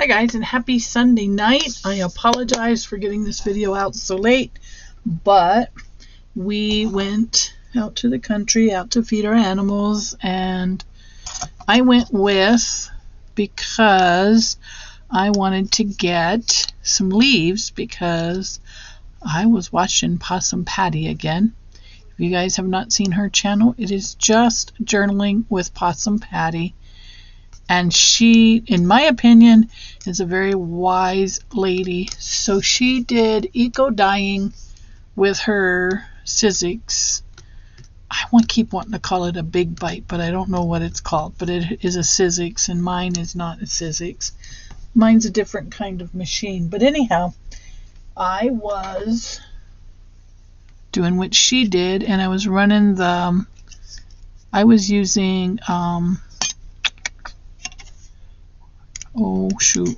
Hi guys, and happy Sunday night. I apologize for getting this video out so late, but we went out to the country, out to feed our animals, and I went with because I wanted to get some leaves because I was watching Possum Pattie again. If you guys have not seen her channel, it is just journaling with Possum Pattie. And she, in my opinion, is a very wise lady. So she did eco dyeing with her Sizzix. I keep wanting to call it a big bite, but I don't know what it's called. But it is a Sizzix, and mine is not a Sizzix. Mine's a different kind of machine. But anyhow, I was doing what she did, and I was running the, I was using,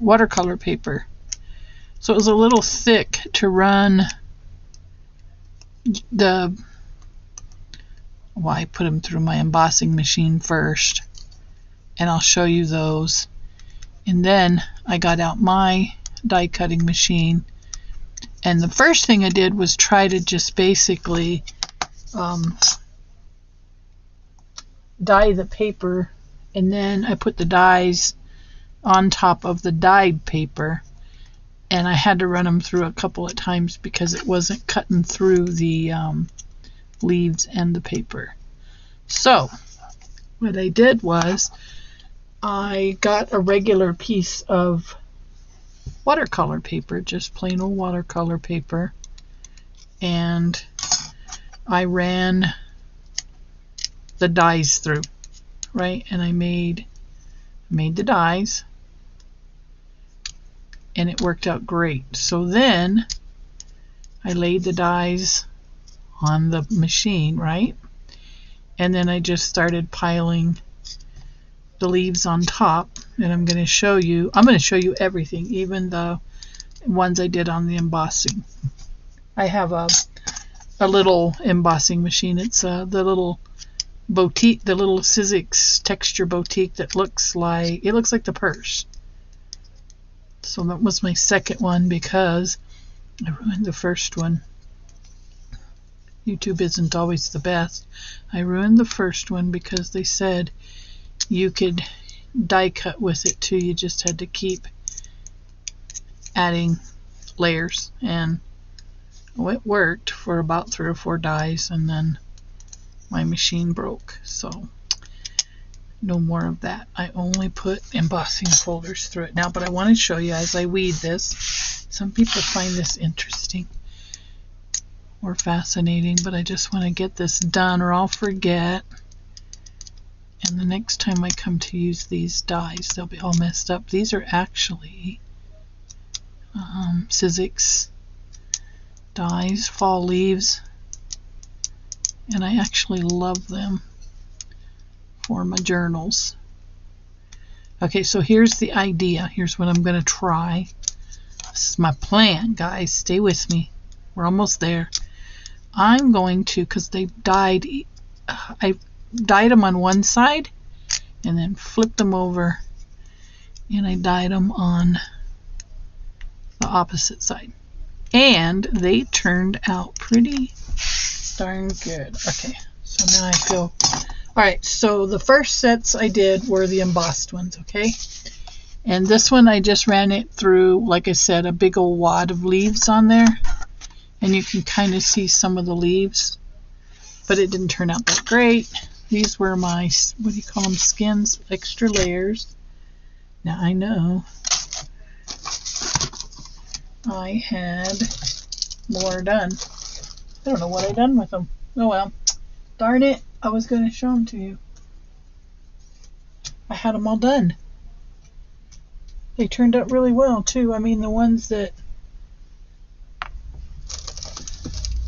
watercolor paper. So it was a little thick to run the, well, I put them through my embossing machine first, and I'll show you those. And then I got out my die cutting machine, and the first thing I did was try to just basically dye the paper, and then I put the dies on top of the dyed paper, and I had to run them through a couple of times because it wasn't cutting through the leaves and the paper. So what I did was I got a regular piece of watercolor paper, just plain old watercolor paper, and I ran the dies through, right? And I made the dies, and it worked out great. So then I laid the dies on the machine, right? And then I just started piling the leaves on top, and I'm going to show you everything, even the ones I did on the embossing. I have a little embossing machine. It's the little boutique, the little Sizzix texture boutique that looks like the purse. So that was my second one because I ruined the first one. YouTube isn't always the best. I ruined the first one because they said you could die cut with it too. You just had to keep adding layers, and it worked for about 3 or 4 dies, and then my machine broke. So no more of that. I only put embossing folders through it now, but I want to show you as I weed this. Some people find this interesting or fascinating, but I just want to get this done or I'll forget. And the next time I come to use these dies, they'll be all messed up. These are actually Sizzix dies, fall leaves, and I actually love them for my journals. Okay, so here's the idea. Here's what I'm going to try. This is my plan, guys. Stay with me. We're almost there. I'm going to, because they dyed, I dyed them on one side and then flipped them over, and I dyed them on the opposite side, and they turned out pretty darn good. Okay, so now I feel alright. So the first sets I did were the embossed ones, okay, and this one I just ran it through, like I said, a big old wad of leaves on there, and you can kind of see some of the leaves, but it didn't turn out that great. These were my, what do you call them, skins, extra layers. Now I know I had more done. I don't know what I done with them. Oh well, darn it, I was going to show them to you. I had them all done. They turned out really well too. I mean, the ones that,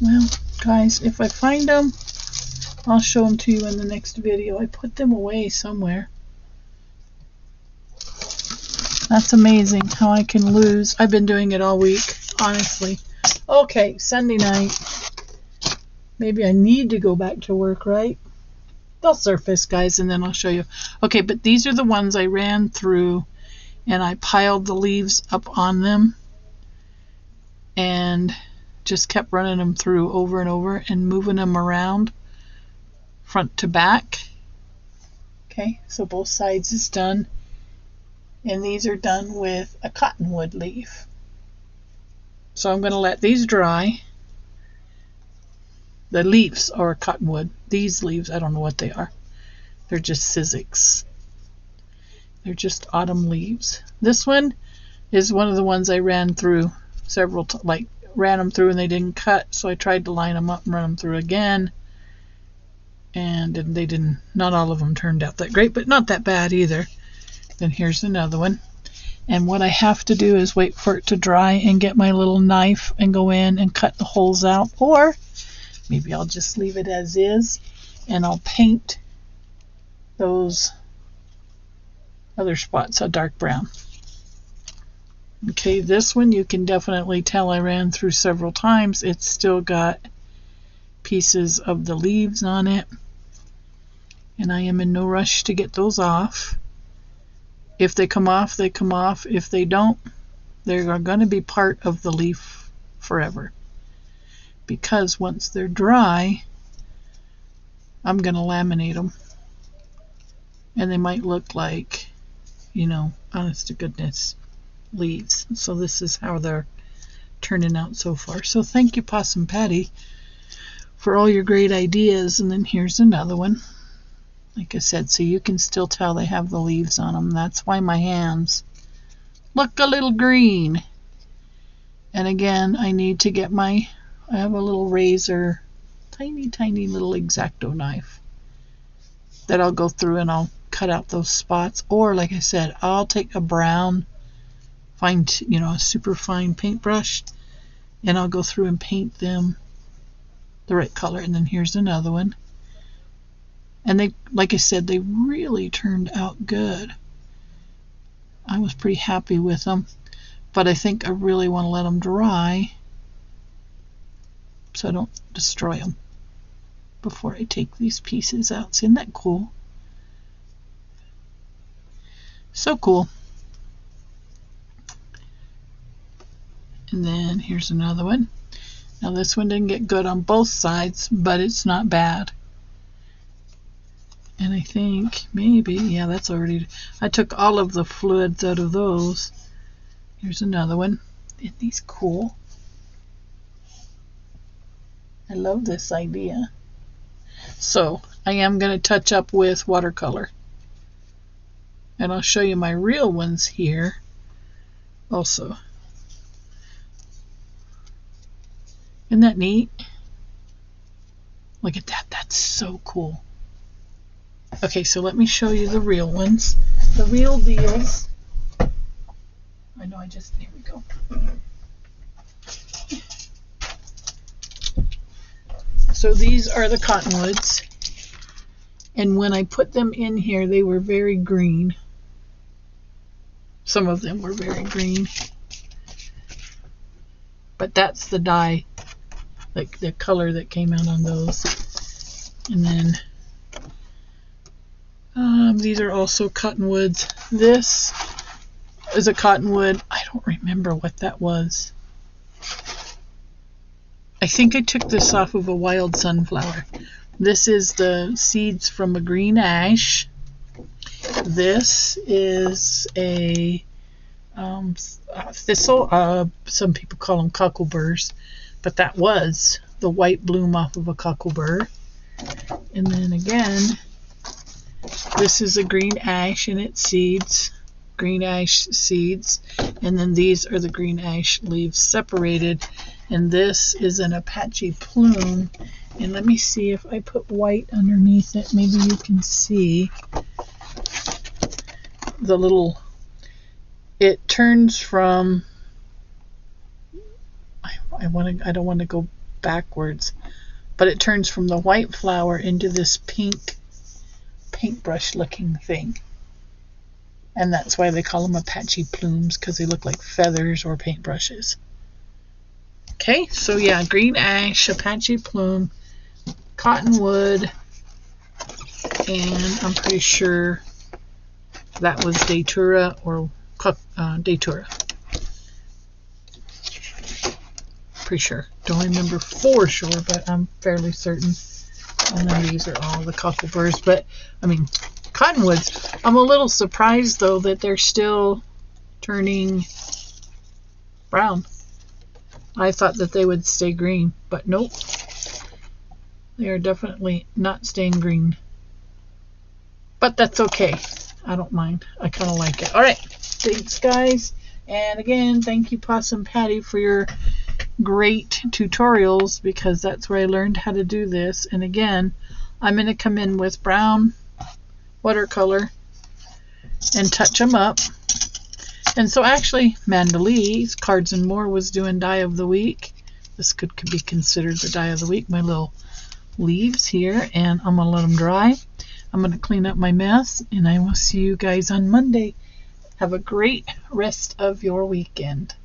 well guys, if I find them, I'll show them to you in the next video. I put them away somewhere. That's amazing how I can lose. I've been doing it all week, honestly. Okay, Sunday night. Maybe I need to go back to work, right? They'll surface, guys, and then I'll show you. Okay, but these are the ones I ran through and I piled the leaves up on them and just kept running them through over and over and moving them around front to back. Okay, so both sides is done, and these are done with a cottonwood leaf. So I'm going to let these dry. The leaves are cottonwood. These leaves, I don't know what they are. They're just Sizzix. They're just autumn leaves. This one is one of the ones I ran through several times, ran them through and they didn't cut, so I tried to line them up and run them through again, and they didn't. Not all of them turned out that great, but not that bad either. Then here's another one, and what I have to do is wait for it to dry and get my little knife and go in and cut the holes out, or maybe I'll just leave it as is and I'll paint those other spots a dark brown. Okay, this one you can definitely tell I ran through several times. It's still got pieces of the leaves on it, and I am in no rush to get those off. If they come off, they come off. If they don't, they're going to be part of the leaf forever, because once they're dry, I'm going to laminate them, and they might look like, you know, honest to goodness leaves. So this is how they're turning out so far. So thank you, Possum Pattie, for all your great ideas. And then here's another one. Like I said, so you can still tell they have the leaves on them. That's why my hands look a little green. And again, I need to get I have a little razor, tiny little X-Acto knife that I'll go through and I'll cut out those spots. Or like I said, I'll take a brown, a super fine paintbrush, and I'll go through and paint them the right color. And then here's another one. And they, like I said, they really turned out good. I was pretty happy with them, but I think I really want to let them dry so I don't destroy them before I take these pieces out. Isn't that cool? So cool. And then here's another one. Now this one didn't get good on both sides, but it's not bad. And I think maybe, yeah, that's already, I took all of the fluids out of those. Here's another one. Isn't these cool? I love this idea. So I am going to touch up with watercolor. And I'll show you my real ones here also. Isn't that neat? Look at that. That's so cool. Okay, so let me show you the real ones. The real deals. I know here we go. So these are the cottonwoods. And when I put them in here, they were very green. Some of them were very green. But that's the dye, like the color that came out on those. And then these are also cottonwoods. This is a cottonwood. I don't remember what that was. I think I took this off of a wild sunflower. This is the seeds from a green ash. This is a thistle. Some people call them cockleburs, but that was the white bloom off of a cocklebur. And then again, this is a green ash and its seeds, green ash seeds, and then these are the green ash leaves separated, and this is an Apache plume. And let me see if I put white underneath it, maybe you can see the little, it turns from, I don't want to go backwards, but it turns from the white flower into this pink paintbrush looking thing. And that's why they call them Apache plumes, because they look like feathers or paintbrushes. Okay, so yeah, green ash, Apache plume, cottonwood, and I'm pretty sure that was Datura or Datura. Pretty sure. Don't remember for sure, but I'm fairly certain. And then these are all the cockleburs. But, I mean, cottonwoods. I'm a little surprised, though, that they're still turning brown. I thought that they would stay green, but nope. They are definitely not staying green. But that's okay. I don't mind. I kind of like it. All right. Thanks, guys. And again, thank you, Possum Pattie, for your great tutorials, because that's where I learned how to do this. And again, I'm going to come in with brown watercolor and touch them up. And so actually, Mandalee's Cards and More was doing die of the week. This could be considered the die of the week. My little leaves here, and I'm going to let them dry. I'm going to clean up my mess, and I will see you guys on Monday. Have a great rest of your weekend.